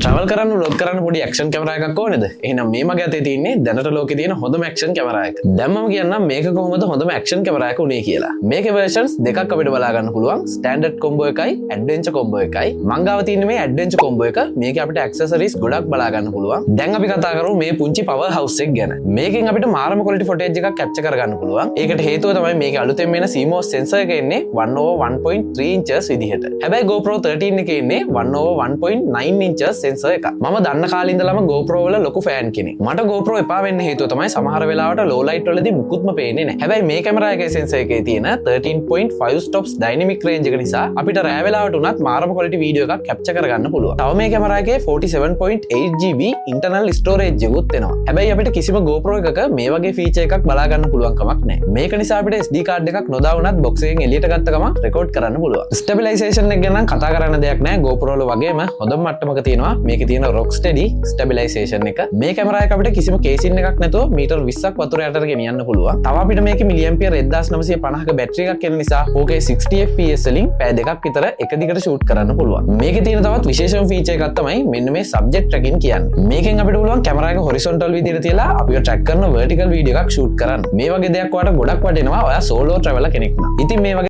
travel කරන්න vlog කරන්න පොඩි action camera එකක් ඕනේද? එහෙනම් මේ මගේ අතේ තියෙන්නේ දැනට ලෝකේ තියෙන හොඳම action camera එක. දැන් මම කියන්නම් මේක කොහොමද හොඳම action camera එක උනේ කියලා. මේකේ versions දෙකක් අපිට බලා ගන්න පුළුවන්. standard combo එකයි adventure combo එකයි. මං ගාව තියෙන මේ adventure combo එක මේකේ අපිට accessories ගොඩක් බලා ගන්න පුළුවන්. දැන් අපි කතා කරමු මේ පුංචි power house එක ගැන. මේකෙන් අපිට මාරම quality footage එකක් capture කරගන්න පුළුවන්. ඒකට හේතුව තමයි මේකේ අලුතෙන් එන CMOS sensor එක එන්නේ 1/1.3 inches විදිහට. හැබැයි GoPro 13 එකේ ඉන්නේ 1/1.9 inches sensor එකක්. මම දන්න කාලේ ඉඳලම GoPro වල ලොකු ෆෑන් කෙනෙක්. මට GoPro එපා වෙන්න හේතුව තමයි සමහර වෙලාවට low light වලදී මුකුත්ම පේන්නේ නැහැ. හැබැයි මේ කැමරා එකේ sensor එකේ තියෙන 13.5 stops dynamic range එක නිසා අපිට රෑ වෙලාවට උනත් මාරම quality video එකක් capture කරගන්න පුළුවන්. තව මේ කැමරා එකේ 47.8 GB internal storage එකකුත් එනවා. හැබැයි අපිට කිසිම GoPro එකක මේ වගේ feature එකක් බලා ගන්න පුළුවන් කමක් නැහැ. මේක නිසා අපිට SD card එකක් නොදා වුණත් box එකෙන් එළියට ගත්ත ගමන් record කරන්න පුළුවන්. stabilization එක ගැන නම් කතා කරන්න දෙයක් නැහැ. GoPro වල වගේම හොඳම මට්ටමක තියෙනවා. මේකේ තියෙන Rocksteady stabilization එක. මේ කැමරා එක අපිට කිසිම කේසින් එකක් නැතුව මීටර් 20ක් වතුර යටට ගෙනියන්න පුළුවන්. තව අපිට මේකේ milliampere 1950ක බැටරි එකක් එන නිසා 4K 60 fps වලින් පැය දෙකක් විතර එක දිගට shoot කරන්න පුළුවන්. මේකේ තියෙන තවත් විශේෂම feature එකක් තමයි මෙන්න මේ subject tracking කියන්නේ. මේකෙන් අපිට පුළුවන් කැමරා එක horizontal විදිහට තියලා අපිව track කරන vertical video එකක් shoot කරන්න. මේ වගේ දෙයක් ඔයාලට ගොඩක් වටිනවා ඔයා solo traveler කෙනෙක් නම්. ඉතින් මේ වගේ